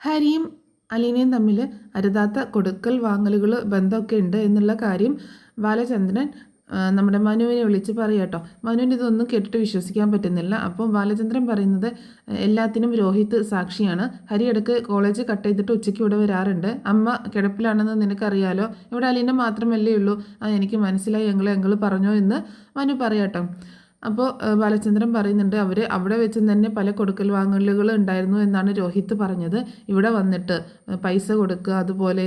ഹരിയും അലീനയും തമ്മിൽ അരുതാത്ത കൊടുക്കൽ വാങ്ങലുകൾ ബന്ധമൊക്കെ ഉണ്ട് എന്നുള്ള കാര്യം ബാലചന്ദ്രൻ നമ്മുടെ മനുവിനെ വിളിച്ച് പറയാട്ടോ. മനുവിന് ഇതൊന്നും കേട്ടിട്ട് വിശ്വസിക്കാൻ പറ്റുന്നില്ല. അപ്പം ബാലചന്ദ്രൻ പറയുന്നത് എല്ലാത്തിനും രോഹിത് സാക്ഷിയാണ്. ഹരി ഇടയ്ക്ക് കോളേജ് കട്ട് ചെയ്തിട്ട് ഉച്ചയ്ക്ക് ഇവിടെ വരാറുണ്ട്. അമ്മ കിടപ്പിലാണെന്ന് നിനക്കറിയാലോ. ഇവിടെ അലീന മാത്രമല്ലേ ഉള്ളൂ. എനിക്ക് മനസ്സിലായി, ഞങ്ങൾ പറഞ്ഞോ എന്ന് മനു പറയാട്ടോ. അപ്പോൾ ബാലചന്ദ്രൻ പറയുന്നുണ്ട് അവിടെ വെച്ച് തന്നെ പല കൊടുക്കൽ വാങ്ങലുകൾ ഉണ്ടായിരുന്നു എന്നാണ് രോഹിത് പറഞ്ഞത്. ഇവിടെ വന്നിട്ട് പൈസ കൊടുക്കുക, അതുപോലെ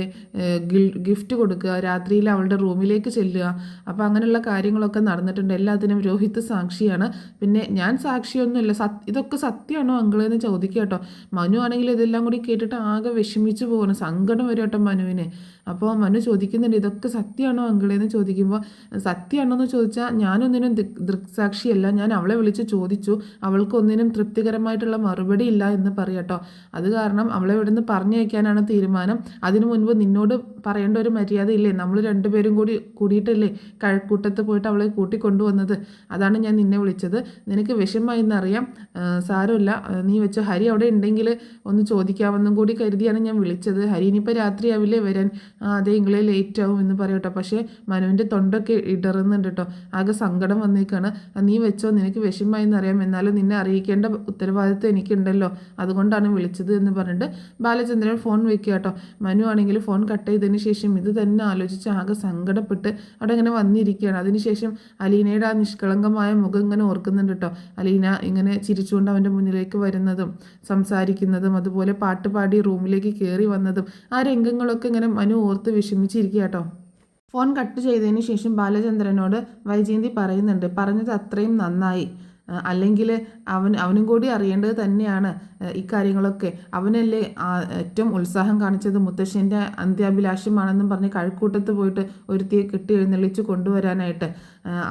ഗിഫ്റ്റ് കൊടുക്കുക, രാത്രിയിൽ അവളുടെ റൂമിലേക്ക് ചെല്ലുക, അപ്പോൾ അങ്ങനെയുള്ള കാര്യങ്ങളൊക്കെ നടന്നിട്ടുണ്ട്. എല്ലാത്തിനും രോഹിത് സാക്ഷിയാണ്. പിന്നെ ഞാൻ സാക്ഷിയൊന്നുമില്ല, ഇതൊക്കെ സത്യമാണോ അങ്കിളെന്ന് ചോദിക്കുക കേട്ടോ. മനു ആണെങ്കിൽ ഇതെല്ലാം കൂടി കേട്ടിട്ട് ആകെ വിഷമിച്ച് പോകണം, സങ്കടം വരും കേട്ടോ മനുവിന്. അപ്പോൾ മനു ചോദിക്കുന്നുണ്ട് ഇതൊക്കെ സത്യമാണോ അങ്കിളെന്ന് ചോദിക്കുമ്പോൾ സത്യമാണോ എന്ന് ചോദിച്ചാൽ ഞാനൊന്നിനും ദൃക്സാക്ഷിയല്ല, ഞാൻ അവളെ വിളിച്ച് ചോദിച്ചു, അവൾക്കൊന്നിനും തൃപ്തികരമായിട്ടുള്ള മറുപടി ഇല്ല എന്ന് പറയട്ടോ. അത് കാരണം അവളെ ഇവിടുന്ന് പറഞ്ഞയക്കാനാണ് തീരുമാനം. അതിനു മുൻപ് നിന്നോട് പറയേണ്ട ഒരു മര്യാദ ഇല്ലേ, നമ്മൾ രണ്ടുപേരും കൂടിയിട്ടല്ലേ കഴക്കൂട്ടത്ത് പോയിട്ട് അവളെ കൂട്ടിക്കൊണ്ടുവന്നത്, അതാണ് ഞാൻ നിന്നെ വിളിച്ചത്. നിനക്ക് വിഷമമായി എന്നറിയാം, സാരമില്ല, നീ വെച്ചോ. ഹരി അവിടെ ഉണ്ടെങ്കിൽ ഒന്ന് ചോദിക്കാമെന്നും കൂടി കരുതിയാണ് ഞാൻ വിളിച്ചത്. ഹരി ഇനിയിപ്പോൾ രാത്രിയാവില്ലേ വരാൻ, അതേ ഇങ്ങളെ ലേറ്റ് ആവും എന്ന് പറയട്ടോ. പക്ഷേ മനുവിൻ്റെ തൊണ്ടൊക്കെ ഇടറുന്നുണ്ട് കേട്ടോ, ആകെ സങ്കടം വന്നേക്കാണ്. നീ വെച്ചോ, നിനക്ക് വിഷമമായി എന്നറിയാം, എന്നാലും നിന്നെ അറിയിക്കേണ്ട ഉത്തരവാദിത്വം എനിക്കുണ്ടല്ലോ, അതുകൊണ്ടാണ് വിളിച്ചത് എന്ന് പറഞ്ഞിട്ട് ബാലചന്ദ്രൻ ഫോൺ വെക്കുക കേട്ടോ. മനു ആണെങ്കിൽ ഫോൺ കട്ട് ചെയ്തതിന് ശേഷം ഇത് തന്നെ ആലോചിച്ച് ആകെ സങ്കടപ്പെട്ട് അവിടെ ഇങ്ങനെ വന്നിരിക്കുകയാണ്. അതിനുശേഷം അലീനയുടെ ആ നിഷ്കളങ്കമായ മുഖം ഇങ്ങനെ ഓർക്കുന്നുണ്ട് കേട്ടോ. അലീന ഇങ്ങനെ ചിരിച്ചുകൊണ്ട് അവൻ്റെ മുന്നിലേക്ക് വരുന്നതും സംസാരിക്കുന്നതും അതുപോലെ പാട്ട് പാടി റൂമിലേക്ക് കയറി വന്നതും ആ രംഗങ്ങളൊക്കെ ഇങ്ങനെ മനു ഓർത്ത് വിഷമിച്ചിരിക്കുക കേട്ടോ. ഫോൺ കട്ട് ചെയ്തതിന് ശേഷം ബാലചന്ദ്രനോട് വൈജയന്തി പറയുന്നുണ്ട്, പറഞ്ഞത് അത്രയും നന്നായി, അല്ലെങ്കിൽ അവനും കൂടി അറിയേണ്ടത് തന്നെയാണ് ഇക്കാര്യങ്ങളൊക്കെ. അവനല്ലേ ഏറ്റവും ഉത്സാഹം കാണിച്ചത് മുത്തശ്ശൻ്റെ അന്ത്യാഭിലാഷമാണെന്നും പറഞ്ഞ് കഴക്കൂട്ടത്ത് പോയിട്ട് ഒരുത്തിയെ കെട്ടി എഴുന്നള്ളിച്ച് കൊണ്ടുവരാനായിട്ട്.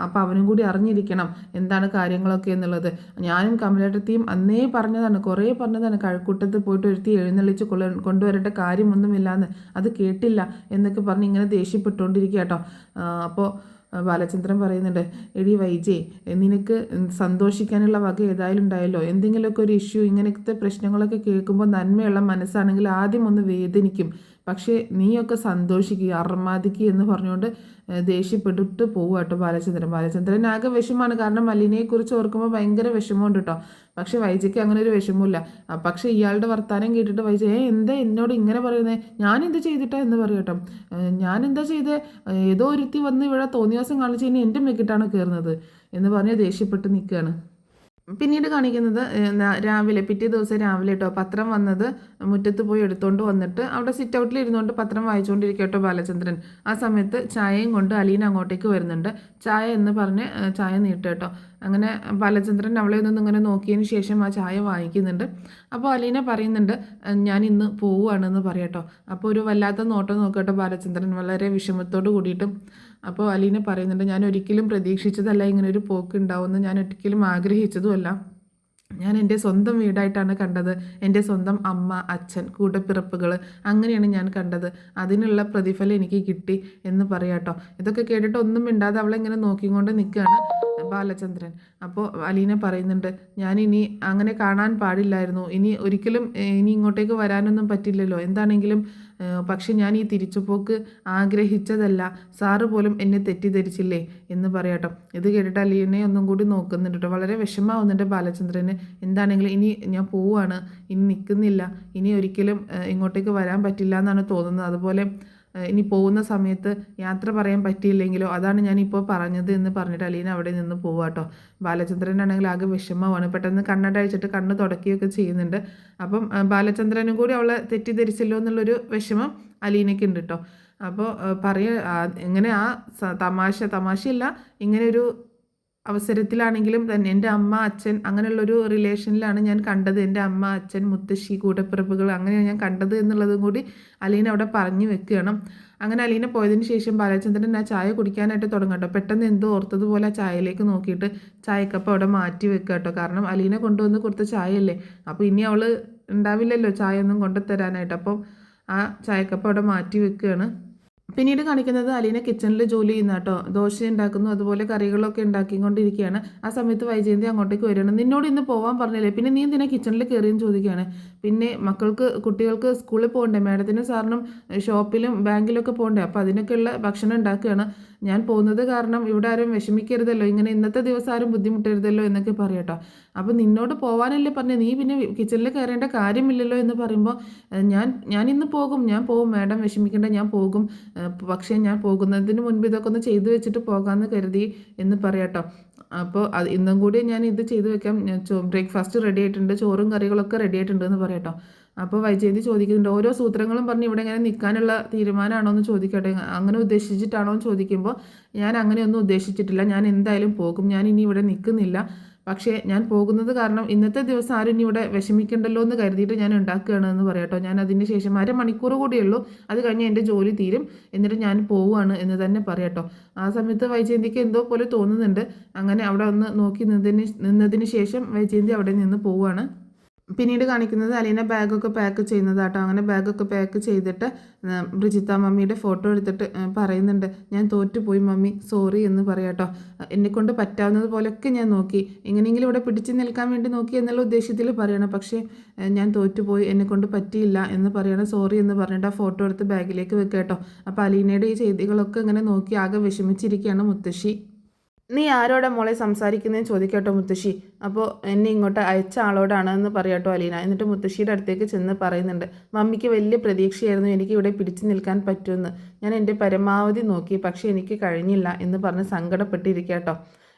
അപ്പോൾ അവനും കൂടി അറിഞ്ഞിരിക്കണം എന്താണ് കാര്യങ്ങളൊക്കെ എന്നുള്ളത്. ഞാനും കമലേട്ടത്തിയും അന്നേ പറഞ്ഞതാണ്, കുറേ പറഞ്ഞതാണ്, കഴക്കൂട്ടത്ത് പോയിട്ട് ഒരുത്തി എഴുന്നള്ളിച്ച് കൊണ്ടുവരേണ്ട കാര്യമൊന്നുമില്ലാന്ന്. അത് കേട്ടില്ല എന്നൊക്കെ പറഞ്ഞ് ഇങ്ങനെ ദേഷ്യപ്പെട്ടുകൊണ്ടിരിക്കുക കേട്ടോ. അപ്പോൾ ബാലചന്ദ്രൻ പറയുന്നുണ്ട്, എടി വൈജേ, നിനക്ക് സന്തോഷിക്കാനുള്ള വക ഏതായാലും ഉണ്ടായല്ലോ. എന്തെങ്കിലുമൊക്കെ ഒരു ഇഷ്യൂ, ഇങ്ങനത്തെ പ്രശ്നങ്ങളൊക്കെ കേൾക്കുമ്പോൾ നന്മയുള്ള മനസ്സാണെങ്കിൽ ആദ്യം ഒന്ന് വേദനിക്കും, പക്ഷേ നീയൊക്കെ സന്തോഷിക്കുക, അർമാദിക്കുക എന്ന് പറഞ്ഞുകൊണ്ട് ദേഷ്യപ്പെട്ടിട്ട് പോകുക കേട്ടോ ബാലചന്ദ്രൻ ആകെ വിഷമമാണ്. കാരണം മലിനെക്കുറിച്ച് ഓർക്കുമ്പോൾ ഭയങ്കര വിഷമമുണ്ട് കേട്ടോ. പക്ഷെ വൈജയ്ക്ക് അങ്ങനെ ഒരു വിഷമമില്ല. പക്ഷെ ഇയാളുടെ വർത്താനം കേട്ടിട്ട് വൈജ എന്താ എന്നോട് ഇങ്ങനെ പറയുന്നത്, ഞാനെന്ത് ചെയ്തിട്ടാ എന്ന് പറയട്ടോ. ഞാനെന്താ ചെയ്തേ, ഏതോ ഒരുത്തി വന്ന് ഇവിടെ തോന്നിയാസം കാണിച്ച് കഴിഞ്ഞാൽ എൻ്റെ മെക്കിട്ടാണ് കയറുന്നത് എന്ന് പറഞ്ഞ് ദേഷ്യപ്പെട്ട് നിൽക്കുകയാണ്. പിന്നീട് കാണിക്കുന്നത് പിറ്റേ ദിവസം രാവിലെ കേട്ടോ, പത്രം വന്നത് മുറ്റത്ത് പോയി എടുത്തുകൊണ്ട് വന്നിട്ട് അവിടെ സിറ്റ് ഔട്ടിൽ ഇരുന്നുകൊണ്ട് പത്രം വായിച്ചുകൊണ്ടിരിക്കുക കേട്ടോ ബാലചന്ദ്രൻ. ആ സമയത്ത് ചായയും കൊണ്ട് അലീന അങ്ങോട്ടേക്ക് വരുന്നുണ്ട്. ചായ എന്ന് പറഞ്ഞ് ചായ നീട്ടുക കേട്ടോ. അങ്ങനെ ബാലചന്ദ്രൻ അവളെ ഒന്നും ഇങ്ങനെ നോക്കിയതിന് ശേഷം ആ ചായ വാങ്ങിക്കുന്നുണ്ട്. അപ്പോൾ അലീന പറയുന്നുണ്ട്, ഞാൻ ഇന്ന് പോവുകയാണെന്ന് പറയട്ടോ. അപ്പോൾ ഒരു വല്ലാത്ത നോട്ടം നോക്കട്ടോ ബാലചന്ദ്രൻ, വളരെ വിഷമത്തോട് കൂടിയിട്ടും. അപ്പോൾ അലീന പറയുന്നുണ്ട്, ഞാൻ ഒരിക്കലും പ്രതീക്ഷിച്ചതല്ല ഇങ്ങനെ ഒരു പോക്ക് ഉണ്ടാവുമെന്ന്, ഞാൻ ഒരിക്കലും ആഗ്രഹിച്ചതുമല്ല. ഞാൻ എൻ്റെ സ്വന്തം വീടായിട്ടാണ് കണ്ടത്. എൻ്റെ സ്വന്തം അമ്മ, അച്ഛൻ, കൂടപ്പിറപ്പുകൾ, അങ്ങനെയാണ് ഞാൻ കണ്ടത്. അതിനുള്ള പ്രതിഫലം എനിക്ക് കിട്ടി എന്ന് പറയാട്ടോ. ഇതൊക്കെ കേട്ടിട്ട് ഒന്നും മിണ്ടാതെ അവളെ ഇങ്ങനെ നോക്കിക്കൊണ്ട് നിൽക്കുകയാണ് ബാലചന്ദ്രൻ. അപ്പോൾ അലീന പറയുന്നുണ്ട്, ഞാനിനി അങ്ങനെ കാണാൻ പാടില്ലായിരുന്നു, ഇനി ഒരിക്കലും ഇനി ഇങ്ങോട്ടേക്ക് വരാനൊന്നും പറ്റില്ലല്ലോ, എന്താണെങ്കിലും പക്ഷെ ഞാൻ ഈ തിരിച്ചുപോക്ക് ആഗ്രഹിച്ചതല്ല, സാറ് പോലും എന്നെ തെറ്റിദ്ധരിച്ചില്ലേ എന്ന് പറയാട്ടോ. ഇത് കേട്ടിട്ട് അലീനെ ഒന്നും കൂടി നോക്കുന്നുണ്ട് കേട്ടോ. വളരെ വിഷമാവുന്നുണ്ട് ബാലചന്ദ്രന്. എന്താണെങ്കിലും ഇനി ഞാൻ പോവുകയാണ്, ഇനി നിൽക്കുന്നില്ല, ഇനി ഒരിക്കലും ഇങ്ങോട്ടേക്ക് വരാൻ പറ്റില്ല എന്നാണ് തോന്നുന്നത്. അതുപോലെ ഇനി പോകുന്ന സമയത്ത് യാത്ര പറയാൻ പറ്റിയില്ലെങ്കിലോ, അതാണ് ഞാനിപ്പോൾ പറഞ്ഞത് എന്ന് പറഞ്ഞിട്ട് അലീന അവിടെ നിന്ന് പോവാട്ടോ. ബാലചന്ദ്രനാണെങ്കിൽ ആകെ വിഷമമാണ്. പെട്ടെന്ന് കണ്ണട അഴിച്ചിട്ട് കണ്ണ് തുടക്കുകയൊക്കെ ചെയ്യുന്നുണ്ട്. അപ്പം ബാലചന്ദ്രനും കൂടി അവളെ തെറ്റിദ്ധരിച്ചല്ലോ എന്നുള്ളൊരു വിഷമം അലീനയ്ക്ക് ഉണ്ട് കേട്ടോ. അപ്പോൾ ഇങ്ങനെ ആ തമാശയില്ല, ഇങ്ങനെ ഒരു അവസരത്തിലാണെങ്കിലും തന്നെ എൻ്റെ അമ്മ, അച്ഛൻ, അങ്ങനെയുള്ളൊരു റിലേഷനിലാണ് ഞാൻ കണ്ടത്. എൻ്റെ അമ്മ, അച്ഛൻ, മുത്തശ്ശി, കൂടപ്പിറപ്പുകൾ, അങ്ങനെയാണ് ഞാൻ കണ്ടത് എന്നുള്ളതും കൂടി അലീന അവിടെ പറഞ്ഞു വെക്കുകയാണ്. അങ്ങനെ അലീന പോയതിന് ശേഷം ബാലചന്ദ്രൻ ആ ചായ കുടിക്കാനായിട്ട് തുടങ്ങട്ടോ. പെട്ടെന്ന് എന്തോ ഓർത്തതുപോലെ ആ ചായയിലേക്ക് നോക്കിയിട്ട് ചായക്കപ്പം അവിടെ മാറ്റി വെക്കുക കേട്ടോ. കാരണം അലീന കൊണ്ടുവന്ന് കൊടുത്ത ചായയല്ലേ, അപ്പോൾ ഇനി അവൾ ഉണ്ടാവില്ലല്ലോ ചായ ഒന്നും കൊണ്ടുതരാനായിട്ട്. അപ്പം ആ ചായക്കപ്പം അവിടെ മാറ്റി വെക്കുകയാണ്. പിന്നീട് കാണിക്കുന്നത് അലീന കിച്ചണിൽ ജോലി ചെയ്യുന്ന കേട്ടോ. ദോശ ഉണ്ടാക്കുന്നു, അതുപോലെ കറികളൊക്കെ ഉണ്ടാക്കിക്കൊണ്ടിരിക്കുകയാണ്. ആ സമയത്ത് വൈജയന്തി അങ്ങോട്ടേക്ക് വരികയാണ്. നിന്നോട് ഇന്ന് പോകാൻ പറഞ്ഞില്ലേ, പിന്നെ നീ എന്തിനാ കിച്ചണിൽ കയറിയെന്ന് ചോദിക്കുകയാണ്. പിന്നെ കുട്ടികൾക്ക് സ്കൂളിൽ പോകണ്ടേ, മാഡത്തിനും സാറിനും ഷോപ്പിലും ബാങ്കിലൊക്കെ പോകണ്ടേ, അപ്പോൾ അതിനൊക്കെയുള്ള ഭക്ഷണം ഉണ്ടാക്കുകയാണ്. ഞാൻ പോകുന്നത് കാരണം ഇവിടെ ആരും വിഷമിക്കരുതല്ലോ, ഇങ്ങനെ ഇന്നത്തെ ദിവസം ആരും ബുദ്ധിമുട്ടരുതല്ലോ എന്നൊക്കെ പറയട്ടോ. അപ്പോൾ നിന്നോട് പോകാനല്ലേ പറഞ്ഞത്, നീ പിന്നെ കിച്ചണിൽ കയറേണ്ട കാര്യമില്ലല്ലോ എന്ന് പറയുമ്പോൾ ഞാൻ ഇന്ന് പോകും, മാഡം വിഷമിക്കേണ്ട, ഞാൻ പോകും. പക്ഷേ ഞാൻ പോകുന്നതിന് മുൻപ് ഇതൊക്കെ ഒന്ന് ചെയ്തു വെച്ചിട്ട് പോകാമെന്ന് കരുതി എന്ന് പറയാട്ടോ. അപ്പോൾ ഇന്നും കൂടി ഞാൻ ഇത് ചെയ്തു വെക്കാം, ബ്രേക്ക്ഫാസ്റ്റ് റെഡി ആയിട്ടുണ്ട്, ചോറും കറികളൊക്കെ റെഡി ആയിട്ടുണ്ട് എന്ന് പറയാട്ടോ. അപ്പോൾ വൈജയന്തി ചോദിക്കുന്നുണ്ട്, ഓരോ സൂത്രങ്ങളും പറഞ്ഞ് ഇവിടെ ഇങ്ങനെ നിൽക്കാനുള്ള തീരുമാനമാണോ എന്ന് ചോദിക്കട്ടെ, അങ്ങനെ ഉദ്ദേശിച്ചിട്ടാണോ എന്ന് ചോദിക്കുമ്പോൾ ഞാൻ അങ്ങനെയൊന്നും ഉദ്ദേശിച്ചിട്ടില്ല, ഞാൻ എന്തായാലും പോകും, ഞാൻ ഇനി ഇവിടെ നിൽക്കുന്നില്ല. പക്ഷേ ഞാൻ പോകുന്നത് കാരണം ഇന്നത്തെ ദിവസം ആരും ഇനി ഇവിടെ വിഷമിക്കണ്ടല്ലോ എന്ന് കരുതിയിട്ട് ഞാൻ ഉണ്ടാക്കുകയാണ് എന്ന് പറയാട്ടോ. ഞാൻ അതിന് ശേഷം 1/2 മണിക്കൂർ കൂടിയുള്ളൂ, അത് കഴിഞ്ഞ് എൻ്റെ ജോലി തീരും, എന്നിട്ട് ഞാൻ പോവുകയാണ് എന്ന് തന്നെ പറയാട്ടോ. ആ സമയത്ത് വൈജയന്തിക്ക് എന്തോ പോലെ തോന്നുന്നുണ്ട്. അങ്ങനെ അവിടെ ഒന്ന് നോക്കി നിന്നതിന് ശേഷം വൈജയന്തി അവിടെ നിന്ന് പോവുകയാണ്. പിന്നീട് കാണിക്കുന്നത് അലീന ബാഗൊക്കെ പാക്ക് ചെയ്യുന്നതാട്ടോ. അങ്ങനെ ബാഗൊക്കെ പാക്ക് ചെയ്തിട്ട് ബ്രിജിത്ത മമ്മിയുടെ ഫോട്ടോ എടുത്തിട്ട് പറയുന്നുണ്ട്, ഞാൻ തോറ്റുപോയി മമ്മി, സോറി എന്ന് പറയാട്ടോ. എന്നെക്കൊണ്ട് പറ്റാവുന്നത് പോലെയൊക്കെ ഞാൻ നോക്കി, എങ്ങനെയെങ്കിലും ഇവിടെ പിടിച്ചു നിൽക്കാൻ വേണ്ടി നോക്കി എന്നുള്ള ഉദ്ദേശത്തിൽ പറയണം, പക്ഷേ ഞാൻ തോറ്റുപോയി, എന്നെക്കൊണ്ട് പറ്റിയില്ല എന്ന് പറയണം, സോറി എന്ന് പറഞ്ഞിട്ട് ആ ഫോട്ടോ എടുത്ത് ബാഗിലേക്ക് വെക്കുക കേട്ടോ. അപ്പോൾ അലീനയുടെ ഈ ചെയ്തികളൊക്കെ ഇങ്ങനെ നോക്കി ആകെ വിഷമിച്ചിരിക്കുകയാണ് മുത്തശ്ശി. നീ ആരോടെ മോളെ സംസാരിക്കുന്നതെന്ന് ചോദിക്കട്ടോ മുത്തശ്ശി. അപ്പോൾ എന്നെ ഇങ്ങോട്ട് അയച്ച ആളോടാണ് എന്ന് പറയാട്ടോ അലീന. എന്നിട്ട് മുത്തശ്ശിയുടെ അടുത്തേക്ക് ചെന്ന് പറയുന്നുണ്ട്, മമ്മിക്ക് വലിയ പ്രതീക്ഷയായിരുന്നു എനിക്ക് ഇവിടെ പിടിച്ചു നിൽക്കാൻ പറ്റുമെന്ന്, ഞാൻ എൻ്റെ പരമാവധി നോക്കി, പക്ഷേ എനിക്ക് കഴിഞ്ഞില്ല എന്ന് പറഞ്ഞ് സങ്കടപ്പെട്ടിരിക്കാട്ടോ.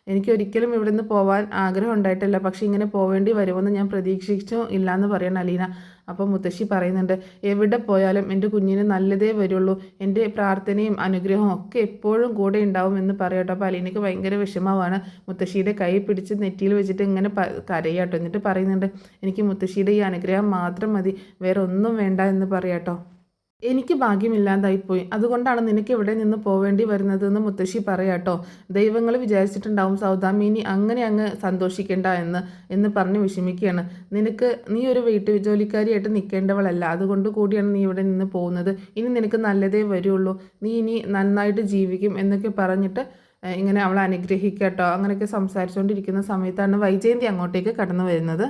എനിക്കൊരിക്കലും ഇവിടെ നിന്ന് പോകാൻ ആഗ്രഹം ഉണ്ടായിട്ടില്ല, പക്ഷേ ഇങ്ങനെ പോവേണ്ടി വരുമെന്ന് ഞാൻ പ്രതീക്ഷിച്ചോ ഇല്ല എന്ന് പറയണം അലീന. അപ്പോൾ മുത്തശ്ശി പറയുന്നുണ്ട്, എവിടെ പോയാലും എൻ്റെ കുഞ്ഞിന് നല്ലതേ വരുള്ളൂ, എൻ്റെ പ്രാർത്ഥനയും അനുഗ്രഹവും ഒക്കെ എപ്പോഴും കൂടെ ഉണ്ടാവും എന്ന് പറയട്ടോ. അപ്പോൾ അലീനയ്ക്ക് ഭയങ്കര വിഷമമാണ്. മുത്തശ്ശിയുടെ കൈ പിടിച്ച് നെറ്റിയിൽ വെച്ചിട്ട് ഇങ്ങനെ കരയാട്ടോ. എന്നിട്ട് പറയുന്നുണ്ട്, എനിക്ക് മുത്തശ്ശിയുടെ ഈ അനുഗ്രഹം മാത്രം മതി, വേറെ ഒന്നും വേണ്ട എന്ന് പറയാട്ടോ. എനിക്ക് ഭാഗ്യമില്ലാതായിപ്പോയി, അതുകൊണ്ടാണ് നിനക്ക് ഇവിടെ നിന്ന് പോവേണ്ടി വരുന്നതെന്ന് മുത്തശ്ശി പറയാട്ടോ. ദൈവങ്ങൾ വിചാരിച്ചിട്ടുണ്ടാവും സൗദാമിനി അങ്ങനെ അങ്ങ് സന്തോഷിക്കേണ്ട എന്ന് പറഞ്ഞ് വിഷമിക്കുകയാണ്. നീ ഒരു വീട്ടു ജോലിക്കാരിയായിട്ട് നിൽക്കേണ്ടവളല്ല, അതുകൊണ്ട് കൂടിയാണ് നീ ഇവിടെ നിന്ന് പോകുന്നത്, ഇനി നിനക്ക് നല്ലതേ വരുള്ളൂ, നീ ഇനി നന്നായിട്ട് ജീവിക്കും എന്നൊക്കെ പറഞ്ഞിട്ട് ഇങ്ങനെ അവളെ അനുഗ്രഹിക്കട്ടോ. അങ്ങനെയൊക്കെ സംസാരിച്ചുകൊണ്ടിരിക്കുന്ന സമയത്താണ് വൈജയന്തി അങ്ങോട്ടേക്ക് കടന്നു വരുന്നത്.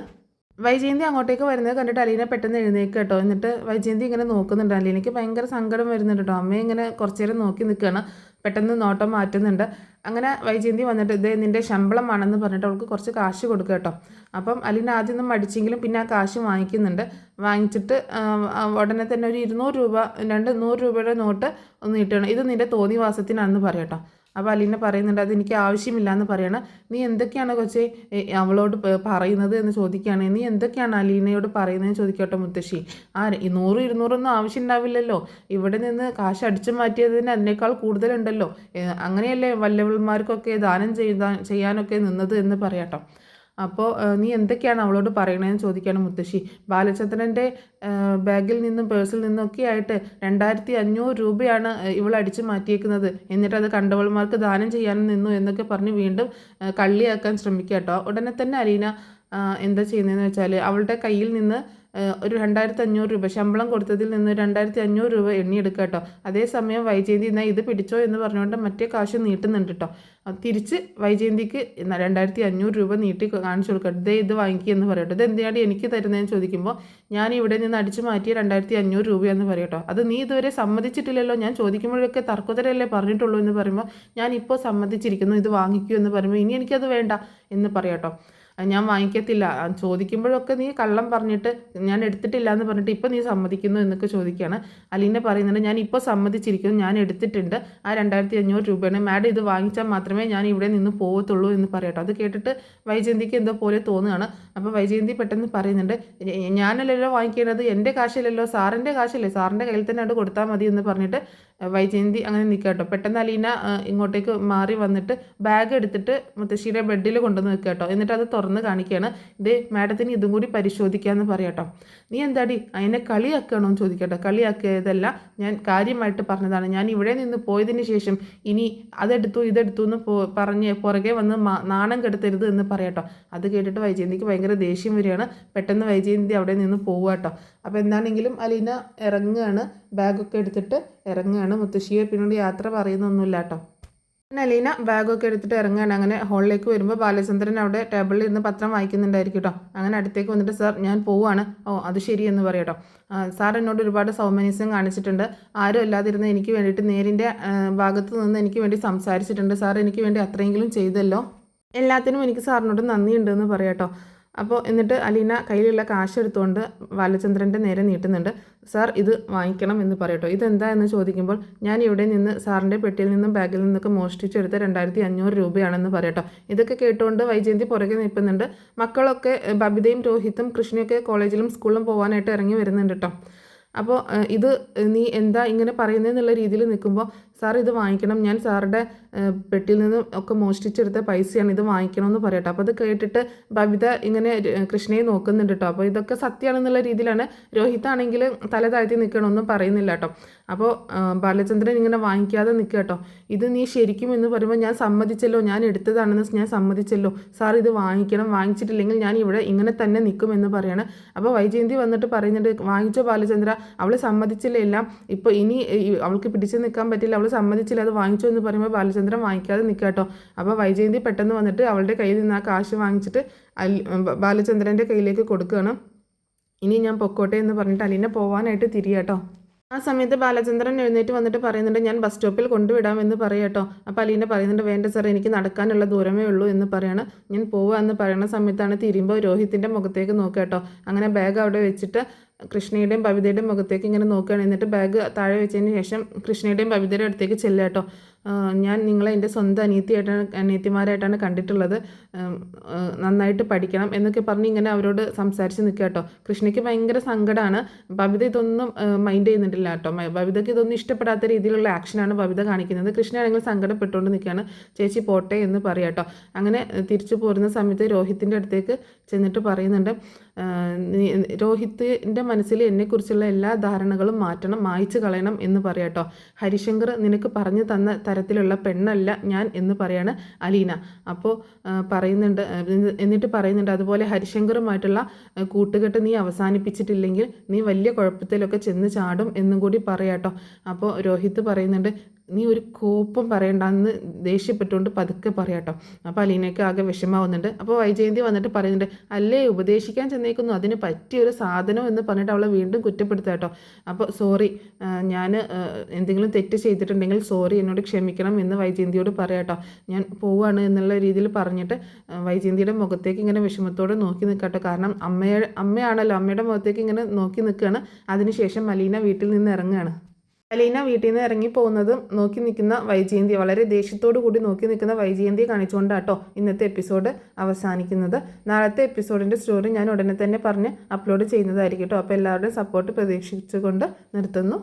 വൈജയന്തി അങ്ങോട്ടേക്ക് വരുന്നത് കണ്ടിട്ട് അലീന പെട്ടെന്ന് എഴുന്നേൽക്കുക കേട്ടോ. എന്നിട്ട് വൈജയന്തി ഇങ്ങനെ നോക്കുന്നുണ്ട്. അലീനയ്ക്ക് ഭയങ്കര സങ്കടം വരുന്നുണ്ട് കേട്ടോ. അമ്മയെ ഇങ്ങനെ കുറച്ചു നേരം നോക്കി നിൽക്കുകയാണ്. പെട്ടെന്ന് നോട്ടം മാറ്റുന്നുണ്ട്. അങ്ങനെ വൈജയന്തി വന്നിട്ട് ഇത് നിൻ്റെ ശമ്പളമാണെന്ന് പറഞ്ഞിട്ട് അവൾക്ക് കുറച്ച് കാശ് കൊടുക്കുക കേട്ടോ. അപ്പം അലീന ആദ്യം ഒന്നും മടിച്ചെങ്കിലും പിന്നെ ആ കാശ് വാങ്ങിക്കുന്നുണ്ട്. വാങ്ങിച്ചിട്ട് ഉടനെ തന്നെ ഒരു 200 രൂപ 100 രൂപയുടെ നോട്ട് ഒന്ന് ഇട്ടണം, ഇത് നിൻ്റെ തോന്നിവാസത്തിനാണെന്ന് പറയാം. അപ്പോൾ അലീന പറയുന്നുണ്ട്, അതെനിക്ക് ആവശ്യമില്ല എന്ന് പറയണം. നീ എന്തൊക്കെയാണ് കൊച്ചേ അവളോട് പറയുന്നത് എന്ന് ചോദിക്കുകയാണ്. നീ എന്തൊക്കെയാണ് അലീനയോട് പറയുന്നതെന്ന് ചോദിക്കട്ടെ മുത്തശ്ശി. 100 200 ആവശ്യം ഉണ്ടാവില്ലല്ലോ, ഇവിടെ നിന്ന് കാശ് അടിച്ചു മാറ്റിയതിന് അതിനേക്കാൾ കൂടുതലുണ്ടല്ലോ, അങ്ങനെയല്ലേ വല്ലവന്മാർക്കൊക്കെ ദാനം ചെയ്യാനൊക്കെ നിന്നത് എന്ന് പറയാട്ടോ. അപ്പോൾ നീ എന്തൊക്കെയാണ് അവളോട് പറയണതെന്ന് ചോദിക്കുകയാണ് മുത്തശ്ശി. ബാലചന്ദ്രൻ്റെ ബാഗിൽ നിന്നും പേഴ്സിൽ നിന്നൊക്കെ ആയിട്ട് 2500 രൂപയാണ് ഇവൾ അടിച്ചു മാറ്റിയേക്കുന്നത്, എന്നിട്ട് അത് കണ്ടവൾമാർക്ക് ദാനം ചെയ്യാൻ നിന്നു എന്നൊക്കെ പറഞ്ഞ് വീണ്ടും കള്ളിയാക്കാൻ ശ്രമിക്കുക കേട്ടോ. ഉടനെ തന്നെ അലീന എന്താ ചെയ്യുന്നതെന്ന് വെച്ചാൽ അവളുടെ കയ്യിൽ നിന്ന് ഒരു 2500 രൂപ ശമ്പളം കൊടുത്തതിൽ നിന്ന് 2500 രൂപ എണ്ണിയെടുക്കുക കേട്ടോ. അതേസമയം വൈജയന്തി എന്നാൽ ഇത് പിടിച്ചോ എന്ന് പറഞ്ഞുകൊണ്ട് മറ്റേ കാശ് നീട്ടുന്നുണ്ട് കേട്ടോ. തിരിച്ച് വൈജയന്തിക്ക് 2500 രൂപ നീട്ടി കാണിച്ചു കൊടുക്കുക. ഇത് വാങ്ങിക്കുക എന്ന് പറയട്ടോ. ഇത് എന്തിനാണ് എനിക്ക് തരുന്നതെന്ന് ചോദിക്കുമ്പോൾ ഞാൻ ഇവിടെ നിന്ന് അടിച്ചു മാറ്റിയ 2500 രൂപയെന്ന് പറയട്ടോ. അത് നീ ഇതുവരെ സമ്മതിച്ചിട്ടില്ലല്ലോ, ഞാൻ ചോദിക്കുമ്പോഴൊക്കെ തർക്കത്തരല്ലേ പറഞ്ഞിട്ടുള്ളൂ എന്ന് പറയുമ്പോൾ ഞാൻ ഇപ്പോൾ സമ്മതിച്ചിരിക്കുന്നു, ഇത് വാങ്ങിക്കൂ എന്ന് പറയുമ്പോൾ ഇനി എനിക്കത് വേണ്ട എന്ന് പറയട്ടോ. ഞാൻ വാങ്ങിക്കത്തില്ല, ചോദിക്കുമ്പോഴൊക്കെ നീ കള്ളം പറഞ്ഞിട്ട് ഞാൻ എടുത്തിട്ടില്ല എന്ന് പറഞ്ഞിട്ട് ഇപ്പോൾ നീ സമ്മതിക്കുന്നു എന്നൊക്കെ ചോദിക്കുകയാണ്. അലീന പറയുന്നുണ്ട്, ഞാൻ ഇപ്പോൾ സമ്മതിച്ചിരിക്കുന്നു, ഞാൻ എടുത്തിട്ടുണ്ട്, ആ 2500 രൂപയാണ്, മാഡം ഇത് വാങ്ങിച്ചാൽ മാത്രമേ ഞാൻ ഇവിടെ നിന്ന് പോകത്തുള്ളൂ എന്ന് പറയട്ടോ. അത് കേട്ടിട്ട് വൈജയന്തിക്ക് എന്തോ പോലെ തോന്നുകയാണ്. അപ്പോൾ വൈജയന്തി പെട്ടെന്ന് പറയുന്നുണ്ട്, ഞാനല്ലല്ലോ വാങ്ങിക്കേണ്ടത്, എൻ്റെ കാശില്ലല്ലോ, സാറിൻ്റെ കാശല്ലേ, സാറിൻ്റെ കയ്യിൽ തന്നെ അത് കൊടുത്താൽ മതി എന്ന് പറഞ്ഞിട്ട് വൈജയന്തി അങ്ങനെ നിൽക്കുക കേട്ടോ. പെട്ടെന്ന് അലീന ഇങ്ങോട്ടേക്ക് മാറി വന്നിട്ട് ബാഗ് എടുത്തിട്ട് മുത്തശ്ശിയുടെ ബെഡിൽ കൊണ്ടുവന്ന് നിൽക്കുക കേട്ടോ. എന്നിട്ട് അത് തുറന്ന് കാണിക്കുകയാണ്. ഇത് മാഡത്തിന് ഇതും കൂടി പരിശോധിക്കാമെന്ന് പറയാട്ടോ. നീ എന്താടി അതിനെ കളിയാക്കണോ എന്ന് ചോദിക്കട്ടോ. കളിയാക്കിയതല്ല, ഞാൻ കാര്യമായിട്ട് പറഞ്ഞതാണ്. ഞാൻ ഇവിടെ നിന്ന് പോയതിന് ശേഷം ഇനി ഇതെടുത്തു എന്ന് പറഞ്ഞ് പുറകെ വന്ന് നാണം കെടുത്തരുത് എന്ന് പറയാട്ടോ. അത് കേട്ടിട്ട് വൈജയന്തിക്ക് ഭയങ്കര ദേഷ്യം വരികയാണ്. പെട്ടെന്ന് വൈജയന്തി അവിടെ നിന്ന് പോവുക കേട്ടോ. അപ്പോൾ എന്താണെങ്കിലും അലീന ഇറങ്ങുകയാണ്, ബാഗൊക്കെ എടുത്തിട്ട് ഇറങ്ങുകയാണ്. മുത്തശ്ശിയെ പിന്നീട് യാത്ര പറയുന്നൊന്നുമില്ല കേട്ടോ. പിന്നെ അലീന ബാഗൊക്കെ എടുത്തിട്ട് ഇറങ്ങുകയാണ്. അങ്ങനെ ഹോളിലേക്ക് വരുമ്പോൾ ബാലചന്ദ്രൻ അവിടെ ടേബിളിൽ ഇരുന്ന് പത്രം വായിക്കുന്നുണ്ടായിരിക്കും കേട്ടോ. അങ്ങനെ അടുത്തേക്ക് വന്നിട്ട് സാർ ഞാൻ പോവാണ്. ഓ അത് ശരി എന്ന് പറയാം കേട്ടോ. സാർ എന്നോട് ഒരുപാട് സൗമനസ്യം കാണിച്ചിട്ടുണ്ട്. ആരും അല്ലാതിരുന്ന് എനിക്ക് വേണ്ടിയിട്ട് നേരിൻ്റെ ഭാഗത്ത് നിന്ന് എനിക്ക് വേണ്ടി സംസാരിച്ചിട്ടുണ്ട്. സാർ എനിക്ക് വേണ്ടി അത്രയെങ്കിലും ചെയ്തല്ലോ. എല്ലാത്തിനും എനിക്ക് സാറിനോട് നന്ദിയുണ്ടെന്ന് പറയാം കേട്ടോ. അപ്പോൾ എന്നിട്ട് അലീന കയ്യിലുള്ള കാശ് എടുത്തുകൊണ്ട് ബാലചന്ദ്രൻ്റെ നേരെ നീട്ടുന്നുണ്ട്. സാർ ഇത് വാങ്ങിക്കണം എന്ന് പറയട്ടോ. ഇതെന്താ എന്ന് ചോദിക്കുമ്പോൾ ഞാൻ ഇവിടെ നിന്ന് സാറിൻ്റെ പെട്ടിയിൽ നിന്നും ബാഗിൽ നിന്നൊക്കെ മോഷ്ടിച്ചെടുത്ത 2500 രൂപയാണെന്ന് പറയട്ടോ. ഇതൊക്കെ കേട്ടുകൊണ്ട് വൈജയന്തി പുറകെ നിൽക്കുന്നുണ്ട്. മക്കളൊക്കെ ബബിതയും രോഹിത്തും കൃഷ്ണയൊക്കെ കോളേജിലും സ്കൂളിലും പോകാനായിട്ട് ഇറങ്ങി വരുന്നുണ്ട് കേട്ടോ. അപ്പോൾ ഇത് നീ എന്താ ഇങ്ങനെ പറയുന്നതെന്നുള്ള രീതിയിൽ നിൽക്കുമ്പോൾ സാർ ഇത് വാങ്ങിക്കണം, ഞാൻ സാറുടെ പെട്ടിയിൽ നിന്ന് ഒക്കെ മോഷ്ടിച്ചെടുത്ത പൈസയാണ്, ഇത് വാങ്ങിക്കണമെന്ന് പറയട്ടോ. അപ്പോൾ അത് കേട്ടിട്ട് ബബിത ഇങ്ങനെ കൃഷ്ണയെ നോക്കുന്നുണ്ട് കേട്ടോ. അപ്പോൾ ഇതൊക്കെ സത്യമാണെന്നുള്ള രീതിയിലാണ്. രോഹിത്താണെങ്കിൽ തല താഴ്ത്തി നിൽക്കണമെന്നും പറയുന്നില്ല കേട്ടോ. അപ്പോൾ ബാലചന്ദ്രൻ ഇങ്ങനെ വാങ്ങിക്കാതെ നിൽക്കുക കേട്ടോ. ഇത് നീ ശരിക്കും എന്ന് പറയുമ്പോൾ ഞാൻ സമ്മതിച്ചല്ലോ, ഞാൻ എടുത്തതാണെന്ന് ഞാൻ സമ്മതിച്ചല്ലോ, സാർ ഇത് വാങ്ങിക്കണം, വാങ്ങിച്ചിട്ടില്ലെങ്കിൽ ഞാൻ ഇവിടെ ഇങ്ങനെ തന്നെ നിൽക്കുമെന്ന് പറയാണ്. അപ്പോൾ വൈജയന്തി വന്നിട്ട് പറയുന്നുണ്ട്, വാങ്ങിച്ചോ ബാലചന്ദ്ര, അവൾ സമ്മതിച്ചില്ല എല്ലാം, ഇപ്പോൾ ഇനി അവൾക്ക് പിടിച്ചു നിൽക്കാൻ പറ്റില്ല, അവൾ സമ്മതിച്ചില്ല, അത് വാങ്ങിച്ചോ എന്ന് പറയുമ്പോൾ ബാലചന്ദ്രൻ വാങ്ങിക്കാതെ നിൽക്കുക കേട്ടോ. അപ്പോൾ വൈജയന്തി പെട്ടെന്ന് വന്നിട്ട് അവളുടെ കയ്യിൽ നിന്ന് ആ കാശ് വാങ്ങിച്ചിട്ട് ബാലചന്ദ്രൻ്റെ കയ്യിലേക്ക് കൊടുക്കുകയാണ്. ഇനി ഞാൻ പൊക്കോട്ടെ എന്ന് പറഞ്ഞിട്ട് അലീന പോകാനായിട്ട് തിരിയാട്ടോ. ആ സമയത്ത് ബാലചന്ദ്രൻ എഴുന്നേറ്റ് വന്നിട്ട് പറയുന്നുണ്ട്, ഞാൻ ബസ് സ്റ്റോപ്പിൽ കൊണ്ടുവിടാമെന്ന് പറയാട്ടോ. അപ്പോൾ അലീന പറയുന്നുണ്ട്, വേണ്ട സാർ, എനിക്ക് നടക്കാനുള്ള ദൂരമേ ഉള്ളൂ എന്ന് പറയണം. ഞാൻ പോവുക എന്ന് പറയുന്ന സമയത്താണ് തിരിയുമ്പോൾ രോഹിത്തിൻ്റെ മുഖത്തേക്ക് നോക്കുക കേട്ടോ. അങ്ങനെ ബാഗ് അവിടെ വെച്ചിട്ട് കൃഷ്ണയുടെയും ബബിതയുടെയും മുഖത്തേക്ക് ഇങ്ങനെ നോക്കുകയാണ്. എന്നിട്ട് ബാഗ് താഴെ വെച്ചതിന് ശേഷം കൃഷ്ണയുടെയും ബബിതയുടെ അടുത്തേക്ക് ചെല്ലുക കേട്ടോ. ഞാൻ നിങ്ങളെ എൻ്റെ സ്വന്തം അനിയത്തിമാരായിട്ടാണ് കണ്ടിട്ടുള്ളത്, നന്നായിട്ട് പഠിക്കണം എന്നൊക്കെ പറഞ്ഞ് ഇങ്ങനെ അവരോട് സംസാരിച്ച് നിൽക്കുക കേട്ടോ. കൃഷ്ണയ്ക്ക് ഭയങ്കര സങ്കടമാണ്. ബബിത ഇതൊന്നും മൈൻഡ് ചെയ്യുന്നിട്ടില്ല കേട്ടോ. ബബിതയ്ക്ക് ഇതൊന്നും ഇഷ്ടപ്പെടാത്ത രീതിയിലുള്ള ആക്ഷനാണ് ബബിത കാണിക്കുന്നത്. കൃഷ്ണയാണെങ്കിൽ സങ്കടപ്പെട്ടുകൊണ്ട് നിൽക്കുകയാണ്. ചേച്ചി പോട്ടെ എന്ന് പറയാം കേട്ടോ. അങ്ങനെ തിരിച്ചു പോരുന്ന സമയത്ത് രോഹിത്തിൻ്റെ അടുത്തേക്ക് ചെന്നിട്ട് പറയുന്നുണ്ട്, രോഹിത്തിൻ്റെ മനസ്സിൽ എന്നെക്കുറിച്ചുള്ള എല്ലാ ധാരണകളും മാറ്റണം, മായ്ച്ചു കളയണം എന്ന് പറയാം കേട്ടോ. ഹരിശങ്കർ നിനക്ക് പറഞ്ഞു തന്ന തരത്തിലുള്ള പെണ്ണല്ല ഞാൻ എന്ന് പറയാണ് അലീന. അപ്പോൾ എന്നിട്ട് പറയുന്നുണ്ട്, അതുപോലെ ഹരിശങ്കറുമായിട്ടുള്ള കൂട്ടുകെട്ട് നീ അവസാനിപ്പിച്ചിട്ടില്ലെങ്കിൽ നീ വലിയ കുഴപ്പത്തിലൊക്കെ ചെന്ന് ചാടും എന്നും കൂടി പറയാട്ടോ. അപ്പോൾ രോഹിത്ത് പറയുന്നുണ്ട്, നീ ഒരു കോപ്പം പറയണ്ടെന്ന് ദേഷ്യപ്പെട്ടുകൊണ്ട് പതുക്കെ പറയാട്ടോ. അപ്പോൾ അലീനയ്ക്ക് ആകെ വിഷമാവുന്നുണ്ട്. അപ്പോൾ വൈജയന്തി വന്നിട്ട് പറയുന്നുണ്ട്, അല്ലേ ഉപദേശിക്കാൻ ചെന്നേക്കുന്നു, അതിന് പറ്റിയൊരു സാധനം എന്ന് പറഞ്ഞിട്ട് അവളെ വീണ്ടും കുറ്റപ്പെടുത്താട്ടോ. അപ്പോൾ സോറി, ഞാൻ എന്തെങ്കിലും തെറ്റ് ചെയ്തിട്ടുണ്ടെങ്കിൽ സോറി, എന്നോട് ക്ഷമിക്കണം എന്ന് വൈജയന്തിയോട് പറയാട്ടോ. ഞാൻ പോവുകയാണ് എന്നുള്ള രീതിയിൽ പറഞ്ഞിട്ട് വൈജയന്തിയുടെ മുഖത്തേക്ക് ഇങ്ങനെ വിഷമത്തോടെ നോക്കി നിൽക്കട്ടോ. കാരണം അമ്മയാണല്ലോ, അമ്മയുടെ മുഖത്തേക്ക് ഇങ്ങനെ നോക്കി നിൽക്കുകയാണ്. അതിനുശേഷം അലീന വീട്ടിൽ നിന്ന് ഇറങ്ങുകയാണ്. അലീന വീട്ടിൽ നിന്ന് ഇറങ്ങി പോകുന്നതും നോക്കി നിൽക്കുന്ന വൈജയന്തി, വളരെ ദേഷ്യത്തോടു കൂടി നോക്കി നിൽക്കുന്ന വൈജയന്തിയെ കാണിച്ചുകൊണ്ടാട്ടോ ഇന്നത്തെ എപ്പിസോഡ് അവസാനിക്കുന്നത്. നാളത്തെ എപ്പിസോഡിൻ്റെ സ്റ്റോറി ഞാൻ ഉടനെ തന്നെ പറഞ്ഞ് അപ്ലോഡ് ചെയ്യുന്നതായിരിക്കും കേട്ടോ. അപ്പോൾ എല്ലാവരുടെയും സപ്പോർട്ട് പ്രതീക്ഷിച്ചുകൊണ്ട് നിർത്തുന്നു.